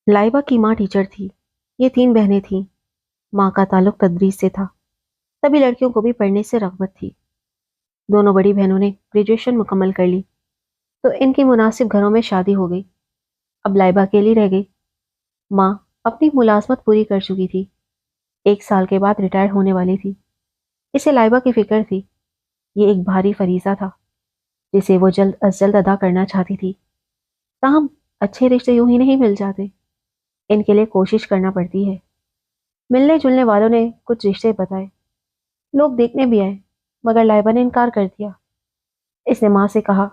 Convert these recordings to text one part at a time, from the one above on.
لائبہ کی ماں ٹیچر تھی۔ یہ 3 بہنیں تھیں۔ ماں کا تعلق تدریس سے تھا۔ سبھی لڑکیوں کو بھی پڑھنے سے رغبت تھی۔ دونوں بڑی بہنوں نے گریجویشن مکمل کر لی تو ان کی مناسب گھروں میں شادی ہو گئی۔ اب لائبہ اکیلی رہ گئی۔ ماں اپنی ملازمت پوری کر چکی تھی۔ 1 سال کے بعد ریٹائر ہونے والی تھی۔ اسے لائبہ کی فکر تھی۔ یہ ایک بھاری فریضہ تھا جسے وہ جلد از جلد ادا کرنا چاہتی تھی۔ تاہم اچھے رشتے یوں ہی نہیں مل جاتے، ان کے لیے کوشش کرنا پڑتی ہے۔ ملنے جلنے والوں نے کچھ رشتے بتائے، لوگ دیکھنے بھی آئے، مگر لائبہ نے انکار کر دیا۔ اس نے ماں سے کہا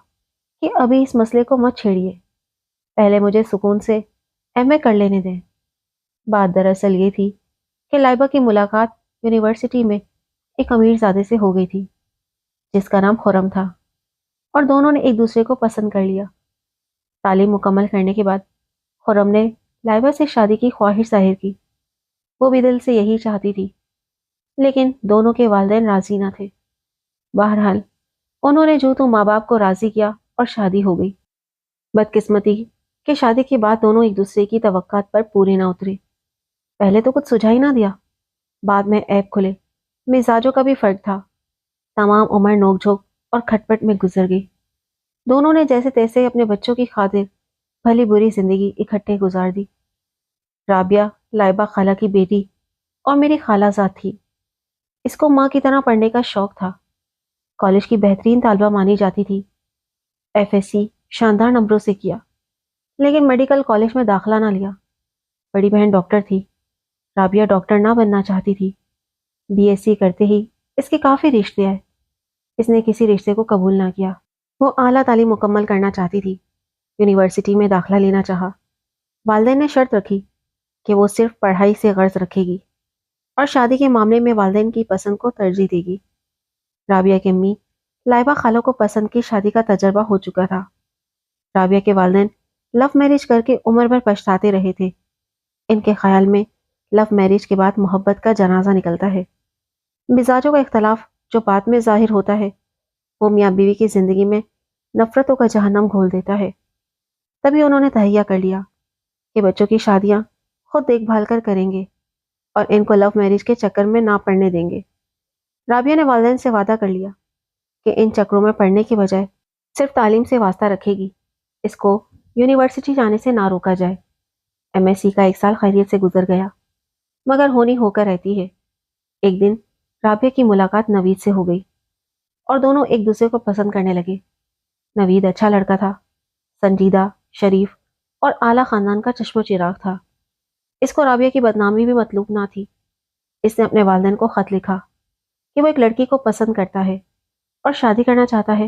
کہ ابھی اس مسئلے کو مت چھیڑیے، پہلے مجھے سکون سے ایم اے کر لینے دیں۔ بات دراصل یہ تھی کہ لائبہ کی ملاقات یونیورسٹی میں ایک امیر زادے سے ہو گئی تھی جس کا نام خرم تھا، اور دونوں نے ایک دوسرے کو پسند کر لیا۔ تعلیم مکمل کرنے کے بعد خرم نے لائبہ سے شادی کی خواہش ظاہر کی۔ وہ بھی دل سے یہی چاہتی تھی، لیکن دونوں کے والدین راضی نہ تھے۔ بہرحال انہوں نے جو تو ماں باپ کو راضی کیا اور شادی ہو گئی۔ بدقسمتی کہ شادی کے بعد دونوں ایک دوسرے کی توقعات پر پورے نہ اترے۔ پہلے تو کچھ سجھا ہی نہ دیا، بعد میں عیب کھلے۔ مزاجوں کا بھی فرق تھا۔ تمام عمر نوک جھوک اور کھٹ پٹ میں گزر گئی۔ دونوں نے جیسے تیسے اپنے بچوں کی خاطر بھلی بری زندگی اکٹھے گزار دی۔ رابعہ لائبہ خالہ کی بیٹی اور میری خالہ زاد تھی۔ اس کو ماں کی طرح پڑھنے کا شوق تھا۔ کالج کی بہترین طالبہ مانی جاتی تھی۔ ایف ایس سی شاندار نمبروں سے کیا، لیکن میڈیکل کالج میں داخلہ نہ لیا۔ بڑی بہن ڈاکٹر تھی۔ رابعہ ڈاکٹر نہ بننا چاہتی تھی۔ بی ایس سی کرتے ہی اس کے کافی رشتے آئے۔ اس نے کسی رشتے کو قبول نہ کیا۔ وہ اعلیٰ تعلیم مکمل کرنا چاہتی تھی۔ یونیورسٹی میں داخلہ لینا چاہا۔ والدین نے شرط رکھی کہ وہ صرف پڑھائی سے غرض رکھے گی اور شادی کے معاملے میں والدین کی پسند کو ترجیح دے گی۔ رابعہ کی امی لائبہ خالہ کو پسند کی شادی کا تجربہ ہو چکا تھا۔ رابعہ کے والدین لو میرج کر کے عمر بھر پچھتاتے رہے تھے۔ ان کے خیال میں لو میرج کے بعد محبت کا جنازہ نکلتا ہے۔ مزاجوں کا اختلاف جو بعد میں ظاہر ہوتا ہے وہ میاں بیوی کی زندگی میں نفرتوں کا جہنم گھول دیتا ہے۔ تبھی انہوں نے تہیہ کر لیا کہ بچوں کی شادیاں خود دیکھ بھال کر کریں گے اور ان کو لو میرج کے چکر میں نہ پڑنے دیں گے۔ رابعہ نے والدین سے وعدہ کر لیا کہ ان چکروں میں پڑھنے کی بجائے صرف تعلیم سے واسطہ رکھے گی۔ اس کو یونیورسٹی جانے سے نہ روکا جائے۔ ایم ایس سی کا 1 سال خیریت سے گزر گیا، مگر ہونی ہو کر رہتی ہے۔ ایک دن رابعہ کی ملاقات نوید سے ہو گئی اور دونوں ایک دوسرے کو پسند کرنے لگے۔ نوید اچھا لڑکا تھا، سنجیدہ، شریف اور اعلیٰ خاندان کا چشم و چراغ تھا۔ اس کو رابعہ کی بدنامی بھی مطلوب نہ تھی۔ اس نے اپنے والدین کو خط لکھا کہ وہ ایک لڑکی کو پسند کرتا ہے اور شادی کرنا چاہتا ہے۔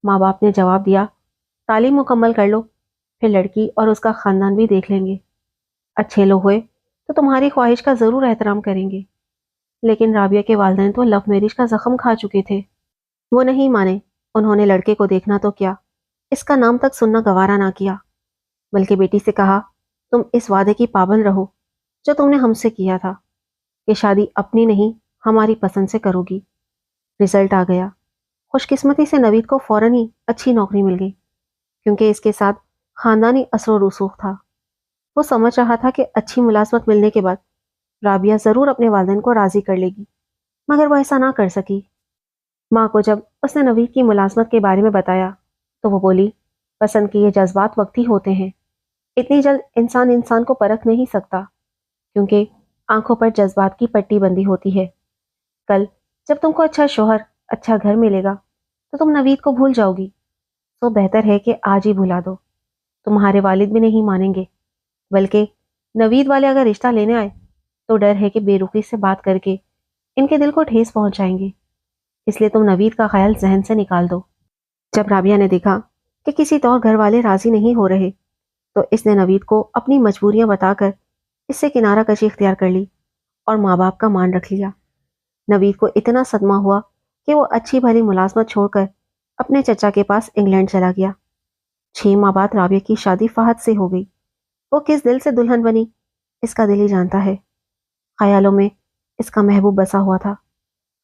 ماں باپ نے جواب دیا، تعلیم مکمل کر لو، پھر لڑکی اور اس کا خاندان بھی دیکھ لیں گے۔ اچھے لوگ ہوئے تو تمہاری خواہش کا ضرور احترام کریں گے۔ لیکن رابعہ کے والدین تو لو میرج کا زخم کھا چکے تھے۔ وہ نہیں مانے۔ انہوں نے لڑکے کو دیکھنا تو کیا، اس کا نام تک سننا گوارا نہ کیا، بلکہ بیٹی سے کہا، تم اس وعدے کی پابند رہو جو تم نے ہم سے کیا تھا کہ شادی اپنی نہیں ہماری پسند سے کرو گی۔ رزلٹ آ گیا۔ خوش قسمتی سے نوید کو فوراً ہی اچھی نوکری مل گئی، کیونکہ اس کے ساتھ خاندانی اثر و رسوخ تھا۔ وہ سمجھ رہا تھا کہ اچھی ملازمت ملنے کے بعد رابعہ ضرور اپنے والدین کو راضی کر لے گی، مگر وہ ایسا نہ کر سکی۔ ماں کو جب اس نے نوید کی ملازمت کے بارے میں بتایا تو وہ بولی، پسند کے یہ جذبات وقتی ہوتے ہیں، اتنی جلد انسان کو پرکھ نہیں سکتا، کیونکہ آنکھوں پر جذبات کی پٹی بندی ہوتی ہے۔ کل جب تم کو اچھا شوہر، اچھا گھر ملے گا تو تم نوید کو بھول جاؤ گی۔ تو بہتر ہے کہ آج ہی بھلا دو۔ تمہارے والد بھی نہیں مانیں گے، بلکہ نوید والے اگر رشتہ لینے آئے تو ڈر ہے کہ بے رخی سے بات کر کے ان کے دل کو ٹھیس پہنچائیں گے، اس لیے تم نوید کا خیال ذہن سے نکال دو۔ جب رابعہ نے دیکھا کہ کسی طور گھر والے راضی نہیں ہو رہے تو اس نے نوید کو اپنی مجبوریاں بتا کر اس سے کنارہ کشی اختیار کر لی اور ماں باپ کا مان رکھ لیا۔ نوید کو اتنا صدمہ ہوا کہ وہ اچھی بھلی ملازمت چھوڑ کر اپنے چچا کے پاس انگلینڈ چلا گیا۔ 6 ماہ بعد رابعہ کی شادی فہد سے ہو گئی۔ وہ کس دل سے دلہن بنی اس کا دل ہی جانتا ہے۔ خیالوں میں اس کا محبوب بسا ہوا تھا۔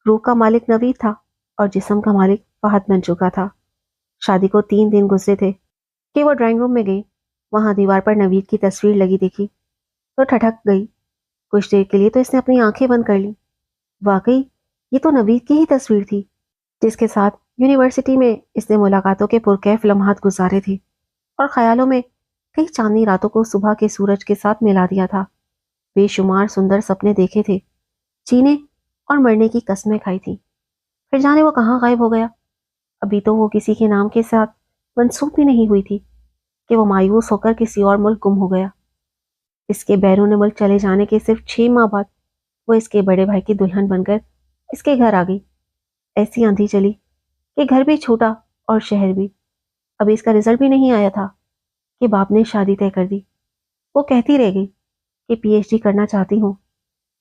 روح کا مالک نوید تھا اور جسم کا مالک فہد بن چکا تھا۔ شادی کو 3 دن گزرے تھے کہ وہ ڈرائنگ روم میں گئی۔ وہاں دیوار پر نوید کی تصویر لگی دیکھی تو ٹھٹک گئی۔ کچھ دیر کے لیے تو اس نے اپنی آنکھیں بند کر لی۔ واقعی یہ تو نوید کی ہی تصویر تھی جس کے ساتھ یونیورسٹی میں اس نے ملاقاتوں کے پرکیف لمحات گزارے تھے اور خیالوں میں کئی چاندنی راتوں کو صبح کے سورج کے ساتھ ملا دیا تھا۔ بے شمار سندر سپنے دیکھے تھے، جینے اور مرنے کی قسمیں کھائی تھی، پھر جانے وہ کہاں غائب ہو گیا۔ ابھی تو وہ کسی کے نام کے ساتھ منسوب بھی نہیں ہوئی تھی کہ وہ مایوس ہو کر کسی اور ملک گم ہو گیا۔ اس کے بیرون ملک چلے جانے کے صرف 6 ماہ بعد وہ اس کے بڑے بھائی کی دلہن بن کر اس کے گھر آ گئی۔ ایسی آندھی چلی کہ گھر بھی چھوٹا اور شہر بھی۔ ابھی اس کا رزلٹ بھی نہیں آیا تھا کہ باپ نے شادی طے کر دی۔ وہ کہتی رہ گئی کہ پی ایچ ڈی کرنا چاہتی ہوں،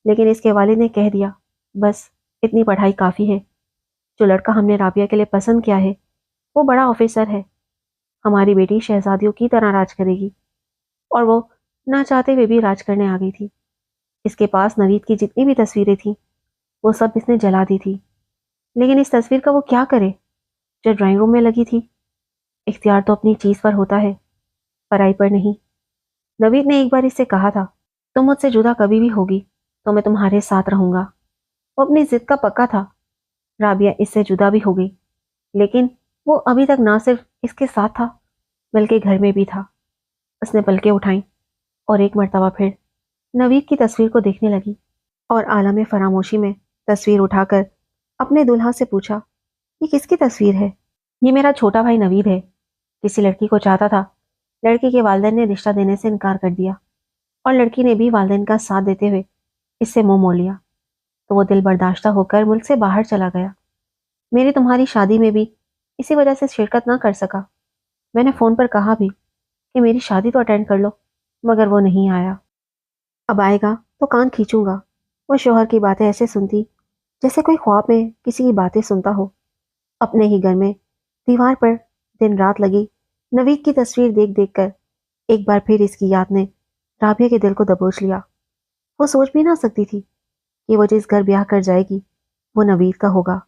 لیکن اس کے والد نے کہہ دیا بس اتنی پڑھائی کافی ہے۔ جو لڑکا ہم نے رابعہ کے لیے پسند کیا ہے وہ بڑا آفیسر ہے، ہماری بیٹی شہزادیوں کی طرح راج کرے گی۔ اور وہ نہ چاہتے ہوئے بھی راج کرنے آ گئی تھی۔ اس کے پاس نوید کی جتنی بھی تصویریں تھیں وہ سب اس نے جلا دی تھی، لیکن اس تصویر کا وہ کیا کرے جو ڈرائنگ روم میں لگی تھی۔ اختیار تو اپنی چیز پر ہوتا ہے، پرائی پر نہیں۔ نوید نے ایک بار اس سے کہا تھا تم مجھ سے جدا کبھی بھی ہوگی تو میں تمہارے ساتھ رہوں گا۔ وہ اپنی ضد کا پکا تھا۔ رابعہ اس سے جدا بھی ہو گئی، لیکن وہ ابھی تک نہ صرف اس کے ساتھ تھا بلکہ گھر میں بھی تھا۔ اس نے پلکیں اٹھائیں اور ایک مرتبہ پھر نوید کی تصویر کو دیکھنے لگی اور عالم فراموشی میں تصویر اٹھا کر اپنے دلہا سے پوچھا یہ کس کی تصویر ہے؟ یہ میرا چھوٹا بھائی نوید ہے، کسی لڑکی کو چاہتا تھا، لڑکی کے والدین نے رشتہ دینے سے انکار کر دیا اور لڑکی نے بھی والدین کا ساتھ دیتے ہوئے اس سے منہ موڑ لیا، تو وہ دل برداشتہ ہو کر ملک سے باہر چلا گیا۔ میری تمہاری شادی میں بھی اسی وجہ سے شرکت نہ کر سکا۔ میں نے فون پر کہا بھی کہ میری شادی تو اٹینڈ کر لو، مگر وہ نہیں آیا۔ اب آئے گا تو کان کھینچوں گا۔ وہ شوہر کی باتیں ایسے سنتی جیسے کوئی خواب میں کسی کی باتیں سنتا ہو۔ اپنے ہی گھر میں دیوار پر دن رات لگی نوید کی تصویر دیکھ دیکھ کر ایک بار پھر اس کی یاد نے رابعہ کے دل کو دبوچ لیا۔ وہ سوچ بھی نہ سکتی تھی کہ وہ جس گھر بیاہ کر جائے گی وہ نوید کا ہوگا۔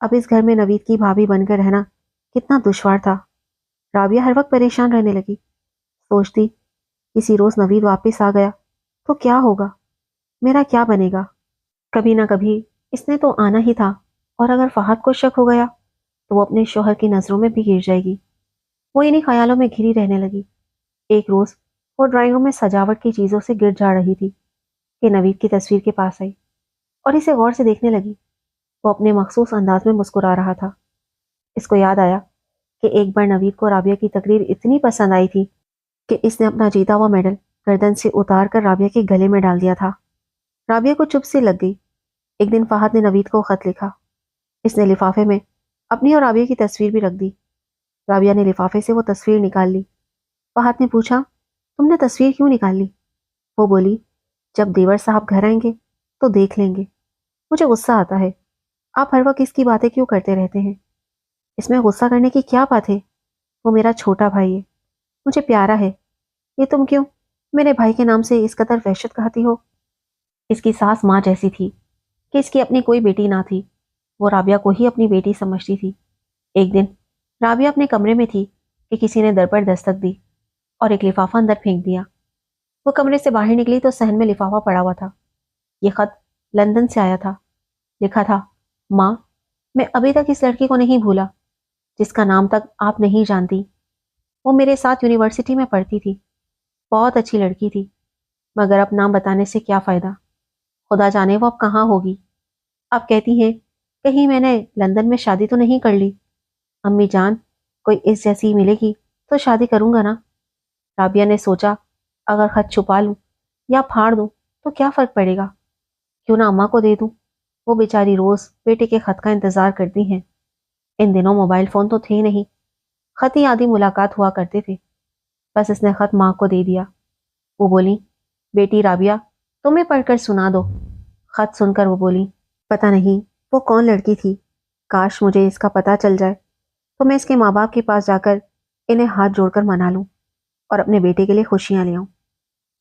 اب اس گھر میں نوید کی بھابھی بن کر رہنا کتنا دشوار تھا۔ رابعہ ہر وقت پریشان رہنے لگی، سوچتی کسی روز نوید واپس آ گیا تو کیا ہوگا، میرا کیا بنے گا۔ کبھی نہ کبھی اس نے تو آنا ہی تھا، اور اگر فہد کو شک ہو گیا تو وہ اپنے شوہر کی نظروں میں بھی گر جائے گی۔ وہ انہی خیالوں میں گھری رہنے لگی۔ ایک روز وہ ڈرائنگ روم میں سجاوٹ کی چیزوں سے گر جا رہی تھی کہ نوید کی تصویر کے پاس آئی اور اسے غور سے دیکھنے لگی۔ وہ اپنے مخصوص انداز میں مسکرا رہا تھا۔ اس کو یاد آیا کہ ایک بار نوید کو رابعہ کی تقریر اتنی پسند آئی تھی کہ اس نے اپنا جیتا ہوا میڈل گردن سے اتار کر رابعہ کے گلے میں ڈال دیا تھا۔ رابعہ کو چپ سی لگ گئی۔ ایک دن فہد نے نوید کو خط لکھا۔ اس نے لفافے میں اپنی اور رابعہ کی تصویر بھی رکھ دی۔ رابعہ نے لفافے سے وہ تصویر نکال لی۔ فہد نے پوچھا تم نے تصویر کیوں نکال لی؟ وہ بولی جب دیور صاحب گھر آئیں گے تو دیکھ لیں گے، مجھے غصہ آتا ہے، آپ ہر وقت اس کی باتیں کیوں کرتے رہتے ہیں؟ اس میں غصہ کرنے کی کیا بات ہے؟ وہ میرا چھوٹا بھائی ہے، مجھے پیارا ہے، یہ تم کیوں میرے بھائی کے نام سے اس قدر وحشت کہتی ہو؟ اس کی ساس ماں جیسی تھی کہ اس کی اپنی کوئی بیٹی نہ تھی، وہ رابعہ کو ہی اپنی بیٹی سمجھتی تھی۔ ایک دن رابعہ اپنے کمرے میں تھی کہ کسی نے در پر دستک دی اور ایک لفافہ اندر پھینک دیا۔ وہ کمرے سے باہر نکلی تو صحن میں لفافہ پڑا ہوا تھا۔ یہ خط لندن سے آیا تھا۔ لکھا تھا ماں، میں ابھی تک اس لڑکی کو نہیں بھولا جس کا نام تک آپ نہیں جانتی۔ وہ میرے ساتھ یونیورسٹی میں پڑھتی تھی، بہت اچھی لڑکی تھی، مگر اب نام بتانے سے کیا فائدہ، خدا جانے وہ اب کہاں ہوگی۔ اب کہتی ہیں کہیں میں نے لندن میں شادی تو نہیں کر لی۔ امی جان، کوئی اس جیسی ملے گی تو شادی کروں گا نا۔ رابعہ نے سوچا اگر خط چھپا لوں یا پھاڑ دوں تو کیا فرق پڑے گا، کیوں نہ اماں کو دے دوں، وہ بیچاری روز بیٹے کے خط کا انتظار کرتی ہیں۔ ان دنوں موبائل فون تو تھے نہیں، خط ہی آدھی ملاقات ہوا کرتے تھے۔ بس اس نے خط ماں کو دے دیا۔ وہ بولی بیٹی رابعہ تمہیں پڑھ کر سنا دو۔ خط سن کر وہ بولی پتہ نہیں وہ کون لڑکی تھی، کاش مجھے اس کا پتہ چل جائے تو میں اس کے ماں باپ کے پاس جا کر انہیں ہاتھ جوڑ کر منا لوں اور اپنے بیٹے کے لیے خوشیاں لے آؤں۔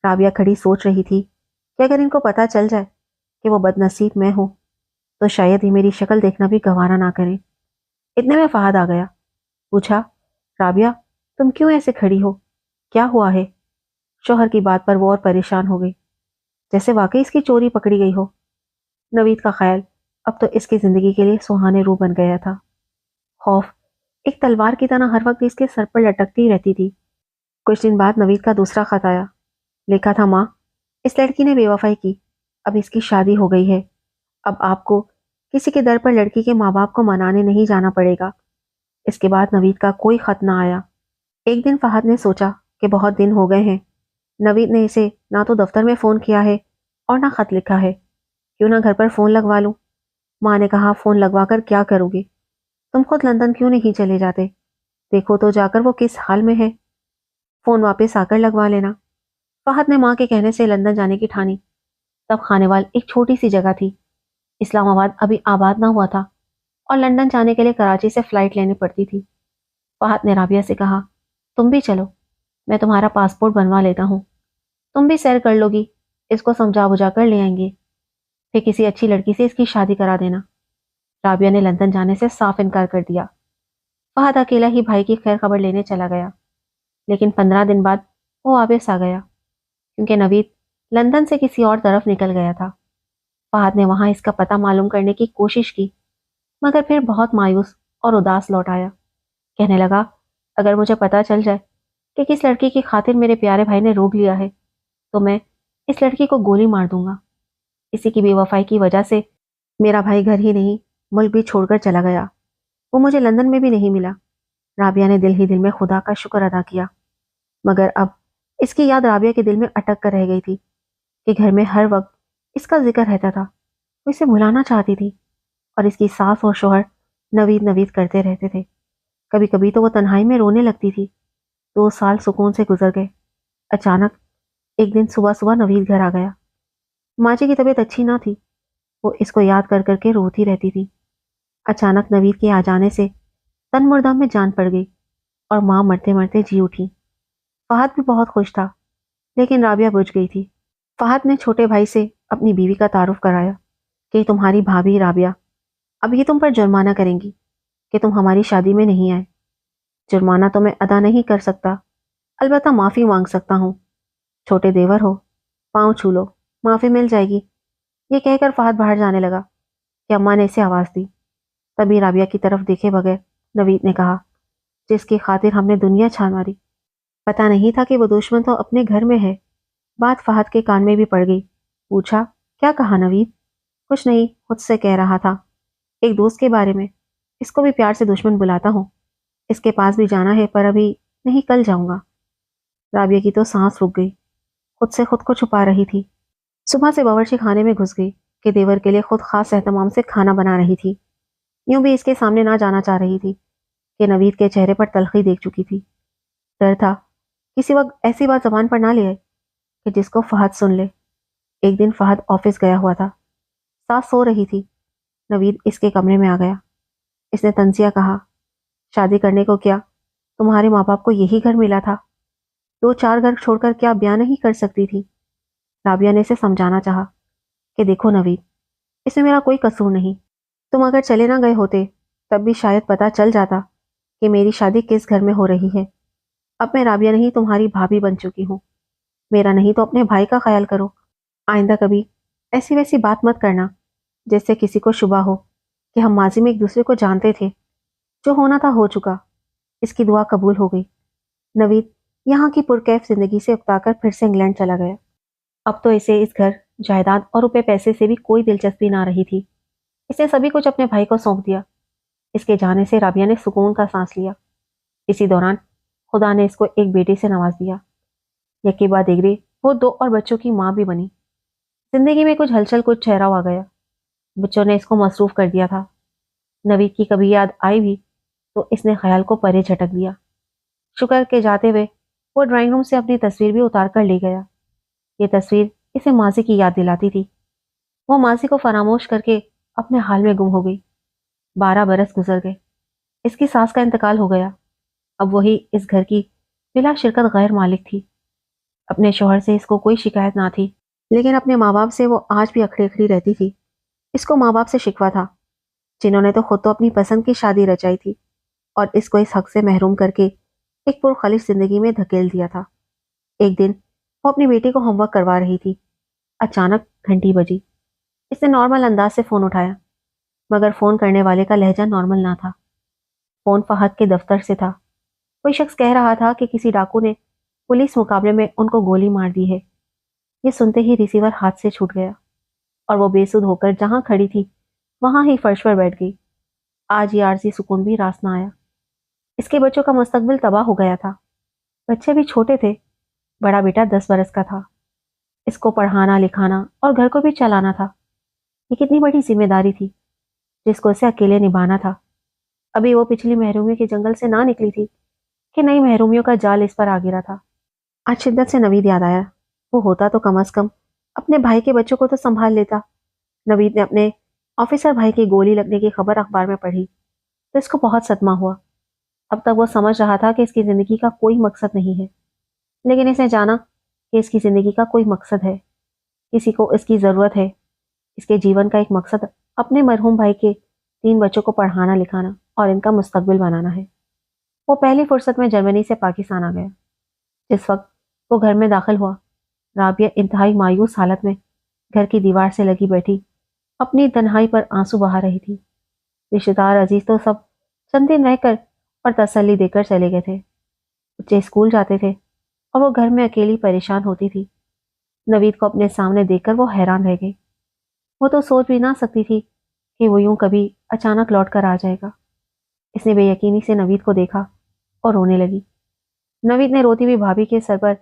رابعہ کھڑی سوچ رہی تھی کہ اگر ان کو پتہ چل جائے کہ وہ بد نصیب میں ہوں تو شاید ہی میری شکل دیکھنا بھی گوارا نہ کریں۔ اتنے میں فہد آ گیا۔ پوچھا رابعہ تم کیوں ایسے کھڑی ہو؟ کیا ہوا ہے؟ شوہر کی بات پر وہ اور پریشان ہو گئی، جیسے واقعی اس کی چوری پکڑی گئی ہو۔ نوید کا خیال اب تو اس کی زندگی کے لیے سہانے رو بن گیا تھا۔ خوف ایک تلوار کی طرح ہر وقت اس کے سر پر لٹکتی رہتی تھی۔ کچھ دن بعد نوید کا دوسرا خط آیا۔ لکھا تھا، ماں، اس لڑکی نے بے وفائی کی، اب اس کی شادی ہو گئی ہے، اب آپ کو کسی کے در پر لڑکی کے ماں باپ کو منانے نہیں جانا پڑے گا۔ اس کے بعد نوید کا کوئی خط نہ آیا۔ ایک دن فہد نے سوچا کہ بہت دن ہو گئے ہیں، نوید نے اسے نہ تو دفتر میں فون کیا ہے اور نہ خط لکھا ہے، کیوں نہ گھر پر فون لگوا لوں۔ ماں نے کہا، فون لگوا کر کیا کرو گے؟ تم خود لندن کیوں نہیں چلے جاتے؟ دیکھو تو جا کر وہ کس حال میں ہے، فون واپس آ کر لگوا لینا۔ فہد نے ماں کے کہنے سے لندن جانے کی ٹھانی۔ تب خانیوال ایک چھوٹی سی جگہ تھی، اسلام آباد ابھی آباد نہ ہوا تھا، اور لندن جانے کے لیے کراچی سے فلائٹ لینی پڑتی تھی۔ فہد نے رابعہ سے کہا، تم بھی چلو، میں تمہارا پاسپورٹ بنوا لیتا ہوں، تم بھی سیر کر لو گی، اس کو سمجھا بجھا کر لے آئیں گے، پھر کسی اچھی لڑکی سے اس کی شادی کرا دینا۔ رابعہ نے لندن جانے سے صاف انکار کر دیا۔ فہد اکیلا ہی بھائی کی خیر خبر لینے چلا گیا، لیکن 15 دن بعد وہ واپس آ گیا، کیونکہ نوید لندن سے کسی اور طرف نکل گیا تھا۔ فہد نے وہاں اس کا پتہ معلوم کرنے کی کوشش کی، مگر پھر بہت مایوس اور اداس لوٹ آیا۔ کہنے لگا، اگر مجھے پتہ چل جائے کہ کس لڑکی کی خاطر میرے پیارے بھائی نے روک لیا ہے، تو میں اس لڑکی کو گولی مار دوں گا۔ اسی کی بے وفائی کی وجہ سے میرا بھائی گھر ہی نہیں، ملک بھی چھوڑ کر چلا گیا، وہ مجھے لندن میں بھی نہیں ملا۔ رابعہ نے دل ہی دل میں خدا کا شکر ادا کیا، مگر اب اس کی یاد رابعہ کے دل میں اٹک کر رہ گئی تھی کہ گھر میں ہر وقت اس کا ذکر رہتا تھا۔ وہ اسے بھلانا چاہتی تھی، اور اس کی ساس اور شوہر نوید نوید کرتے رہتے تھے۔ کبھی کبھی تو وہ تنہائی میں رونے لگتی تھی۔ 2 سال سکون سے گزر گئے۔ اچانک ایک دن صبح صبح نوید گھر آ گیا۔ ماں جی کی طبیعت اچھی نہ تھی، وہ اس کو یاد کر کر کے روتی رہتی تھی۔ اچانک نوید کے آ جانے سے تن مردہ میں جان پڑ گئی، اور ماں مرتے مرتے جی اٹھی۔ فہد بھی بہت خوش تھا، لیکن رابعہ بجھ گئی تھی۔ فہد نے چھوٹے بھائی سے اپنی بیوی کا تعارف کرایا کہ تمہاری بھابھی رابعہ، اب یہ تم پر جرمانہ کریں گی کہ تم ہماری شادی میں نہیں آئے۔ جرمانہ تو میں ادا نہیں کر سکتا، البتہ معافی مانگ سکتا ہوں۔ چھوٹے دیور ہو، پاؤں چھو لو، معافی مل جائے گی۔ یہ کہہ کر فہد باہر جانے لگا کہ اماں نے اسے آواز دی۔ تبھی رابعہ کی طرف دیکھے بغیر نوید نے کہا، جس کی خاطر ہم نے دنیا چھان ماری، پتہ نہیں تھا کہ وہ دشمن تو اپنے گھر میں ہے۔ بات فہد کے کان میں بھی پڑ گئی۔ پوچھا، کیا کہا نوید؟ کچھ نہیں، خود سے کہہ رہا تھا، ایک دوست کے بارے میں، اس کو بھی پیار سے دشمن بلاتا ہوں، اس کے پاس بھی جانا ہے، پر ابھی نہیں، کل جاؤں گا۔ رابعہ کی تو سانس رک گئی، خود سے خود کو چھپا رہی تھی۔ صبح سے باورچی خانے میں گھس گئی کہ دیور کے لیے خود خاص اہتمام سے کھانا بنا رہی تھی۔ یوں بھی اس کے سامنے نہ جانا چاہ رہی تھی کہ نوید کے چہرے پر تلخی دیکھ چکی تھی۔ ڈر تھا کسی وقت ایسی بات زبان پر نہ لے آئے کہ جس کو فہد سن لے۔ ایک دن فہد آفس گیا ہوا تھا، ساس سو رہی تھی، نوید اس کے کمرے میں آ گیا۔ اس نے تنزیہ کہا، شادی کرنے کو کیا تمہارے ماں باپ کو یہی گھر ملا تھا؟ 2 4 گھر چھوڑ کر کیا بیاہ نہیں کر سکتی تھی؟ رابعہ نے اسے سمجھانا چاہا کہ دیکھو نوید، اس میں میرا کوئی قصور نہیں، تم اگر چلے نہ گئے ہوتے تب بھی شاید پتہ چل جاتا کہ میری شادی کس گھر میں ہو رہی ہے۔ اب میں رابعہ نہیں، تمہاری بھابھی بن چکی ہوں، میرا نہیں تو اپنے بھائی کا خیال کرو۔ آئندہ کبھی ایسی ویسی بات مت کرنا جس سے کسی کو شبہ ہو کہ ہم ماضی میں ایک دوسرے کو جانتے تھے۔ جو ہونا تھا ہو چکا۔ اس کی دعا قبول ہو گئی۔ نوید یہاں کی پرکیف زندگی سے اکتا کر پھر سے انگلینڈ چلا گیا۔ اب تو اسے اس گھر، جائیداد اور روپے پیسے سے بھی کوئی دلچسپی نہ رہی تھی۔ اس نے سبھی کچھ اپنے بھائی کو سونپ دیا۔ اس کے جانے سے رابعہ نے سکون کا سانس لیا۔ اسی دوران خدا نے اس کو ایک بیٹے سے نواز دیا۔ یکے بعد دیگرے وہ 2 اور بچوں کی ماں بھی بنی۔ زندگی میں کچھ ہلچل، کچھ ٹھہراؤ آ گیا۔ بچوں نے اس کو مصروف کر دیا تھا۔ نوید کی کبھی یاد آئی بھی تو اس نے خیال کو پرے جھٹک دیا۔ شکر کے جاتے ہوئے وہ ڈرائنگ روم سے اپنی تصویر بھی اتار کر لے گیا۔ یہ تصویر اسے ماضی کی یاد دلاتی تھی۔ وہ ماضی کو فراموش کر کے اپنے حال میں گم ہو گئی۔ 12 برس گزر گئے۔ اس کی ساس کا انتقال ہو گیا۔ اب وہی اس گھر کی بلا شرکت غیر مالک تھی۔ اپنے شوہر سے اس کو کوئی شکایت نہ تھی، لیکن اپنے ماں باپ سے وہ آج بھی اکھڑی اکھڑی رہتی تھی۔ اس کو ماں باپ سے شکوہ تھا، جنہوں نے تو خود تو اپنی پسند کی شادی رچائی تھی اور اس کو اس حق سے محروم کر کے ایک پرخلش زندگی میں دھکیل دیا تھا۔ ایک دن وہ اپنی بیٹی کو ہوم ورک کروا رہی تھی۔ اچانک گھنٹی بجی۔ اس نے نارمل انداز سے فون اٹھایا، مگر فون کرنے والے کا لہجہ نارمل نہ تھا۔ فون فہد کے دفتر سے تھا۔ کوئی شخص کہہ رہا تھا کہ کسی ڈاکو نے پولیس مقابلے میں ان کو گولی مار دی ہے۔ یہ سنتے ہی ریسیور ہاتھ سے چھوٹ گیا اور وہ بے سدھ ہو کر جہاں کھڑی تھی وہاں ہی فرش پر بیٹھ گئی۔ آج یہ عارضی سکون بھی راس نہ آیا۔ اس کے بچوں کا مستقبل تباہ ہو گیا تھا۔ بچے بھی چھوٹے تھے۔ بڑا بیٹا 10 برس کا تھا۔ اس کو پڑھانا لکھانا اور گھر کو بھی چلانا تھا۔ یہ کتنی بڑی ذمہ داری تھی جس کو اسے اکیلے نبھانا تھا۔ ابھی وہ پچھلی محرومیوں کے جنگل سے نہ نکلی تھی کہ نئی محرومیوں کا جال اس پر آ گرا تھا۔ آج شدت سے نوید یاد آیا۔ وہ ہوتا تو کم از کم اپنے بھائی کے بچوں کو تو سنبھال لیتا۔ نوید نے اپنے آفیسر بھائی کی گولی لگنے کی خبر اخبار میں پڑھی تو اس کو بہت صدمہ ہوا۔ اب تک وہ سمجھ رہا تھا کہ اس کی زندگی کا کوئی مقصد نہیں ہے، لیکن اس نے جانا کہ اس کی زندگی کا کوئی مقصد ہے۔ کسی کو اس کی ضرورت ہے۔ اس کے جیون کا ایک مقصد اپنے مرحوم بھائی کے 3 بچوں کو پڑھانا لکھانا اور ان کا مستقبل بنانا ہے۔ وہ پہلی فرصت میں جرمنی سے پاکستان آ گیا۔ جس وقت وہ گھر میں داخل ہوا، رابعہ انتہائی مایوس حالت میں گھر کی دیوار سے لگی بیٹھی اپنی تنہائی پر آنسو بہا رہی تھی۔ رشتہ دار عزیز تو سب چند دن رہ کر اور تسلی دے کر چلے گئے تھے۔ بچے اسکول جاتے تھے اور وہ گھر میں اکیلی پریشان ہوتی تھی۔ نوید کو اپنے سامنے دیکھ کر وہ حیران رہ گئی۔ وہ تو سوچ بھی نہ سکتی تھی کہ وہ یوں کبھی اچانک لوٹ کر آ جائے گا۔ اس نے بے یقینی سے نوید کو دیکھا اور رونے لگی۔ نوید نے روتی ہوئی بھابھی کے سر پر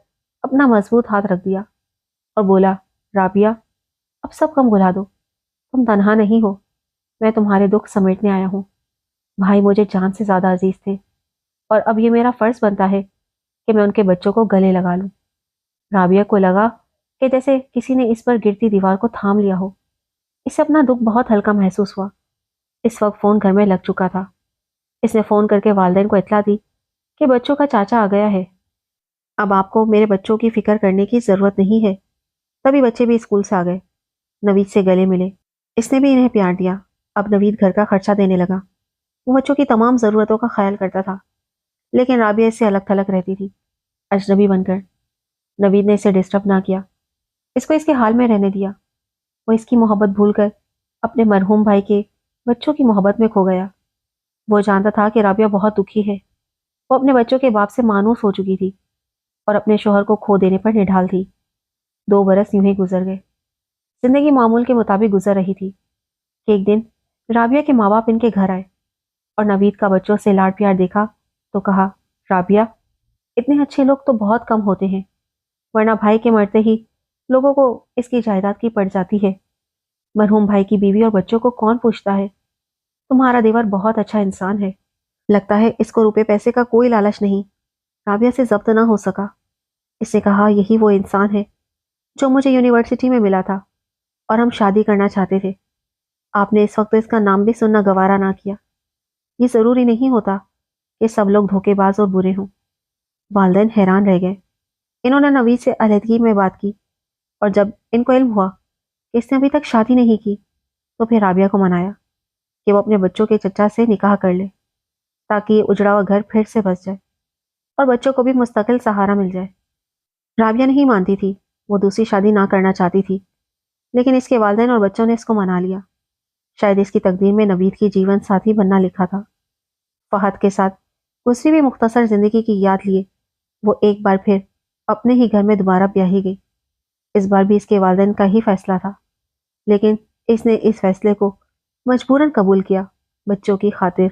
اپنا مضبوط ہاتھ رکھ دیا اور بولا، رابعہ اب سب غم بھلا دو، تم تنہا نہیں ہو، میں تمہارے دکھ سمیٹنے آیا ہوں۔ بھائی مجھے جان سے زیادہ عزیز تھے اور اب یہ میرا فرض بنتا ہے کہ میں ان کے بچوں کو گلے لگا لوں۔ رابعہ کو لگا کہ جیسے کسی نے اس پر گرتی دیوار کو تھام لیا ہو۔ اسے اپنا دکھ بہت ہلکا محسوس ہوا۔ اس وقت فون گھر میں لگ چکا تھا۔ اس نے فون کر کے والدین کو اطلاع دی کہ بچوں کا چاچا آ گیا ہے۔ اب آپ کو میرے بچوں کی فکر کرنے کی ضرورت نہیں ہے۔ تبھی بچے بھی اسکول سے آ گئے۔ نوید سے گلے ملے۔ اس نے بھی انہیں پیار دیا۔ اب نوید گھر کا خرچہ دینے لگا۔ وہ بچوں کی تمام ضرورتوں کا خیال کرتا تھا، لیکن رابعہ اس سے الگ تھلگ رہتی تھی، اجنبی بن کر۔ نوید نے اسے ڈسٹرب نہ کیا، اس کو اس کے حال میں رہنے دیا۔ وہ اس کی محبت بھول کر اپنے مرحوم بھائی کے بچوں کی محبت میں کھو گیا۔ وہ جانتا تھا کہ رابعہ بہت دکھی ہے۔ وہ اپنے بچوں کے باپ سے مانوس ہو چکی تھی اور اپنے شوہر کو کھو دینے پر نڈھال تھی۔ 2 برس یوں ہی گزر گئے۔ زندگی معمول کے مطابق گزر رہی تھی کہ ایک دن رابعہ کے ماں باپ ان کے گھر آئے اور نوید کا بچوں سے لاڈ پیار دیکھا تو کہا، رابعہ اتنے اچھے لوگ تو بہت کم ہوتے ہیں، ورنہ بھائی کے مرتے ہی لوگوں کو اس کی جائیداد کی پڑ جاتی ہے۔ مرحوم بھائی کی بیوی اور بچوں کو کون پوچھتا ہے؟ تمہارا دیور بہت اچھا انسان ہے۔ لگتا ہے اس کو روپے پیسے کا کوئی لالچ نہیں۔ رابعہ سے ضبط نہ ہو سکا۔ اس نے کہا، یہی وہ انسان ہے جو مجھے یونیورسٹی میں ملا تھا اور ہم شادی کرنا چاہتے تھے۔ آپ نے اس وقت اس کا نام بھی سننا گوارا نہ کیا۔ یہ ضروری نہیں ہوتا کہ سب لوگ دھوکے باز اور برے ہوں۔ والدین حیران رہ گئے۔ انہوں نے نوید سے علیحدگی میں بات کی اور جب ان کو علم ہوا کہ اس نے ابھی تک شادی نہیں کی تو پھر رابعہ کو منایا کہ وہ اپنے بچوں کے چچا سے نکاح کر لے تاکہ یہ اجڑا ہوا گھر پھر سے بس جائے اور بچوں کو بھی مستقل سہارا مل جائے۔ رابعہ نہیں مانتی تھی، وہ دوسری شادی نہ کرنا چاہتی تھی، لیکن اس کے والدین اور بچوں نے اس کو منا لیا۔ شاید اس کی تقدیر میں نوید کی جیون ساتھی بننا لکھا تھا۔ فہد کے ساتھ گزری بھی مختصر زندگی کی یاد لیے وہ ایک بار پھر اپنے ہی گھر میں دوبارہ بیاہی گئی۔ اس بار بھی اس کے والدین کا ہی فیصلہ تھا، لیکن اس نے اس فیصلے کو مجبوراً قبول کیا بچوں کی خاطر۔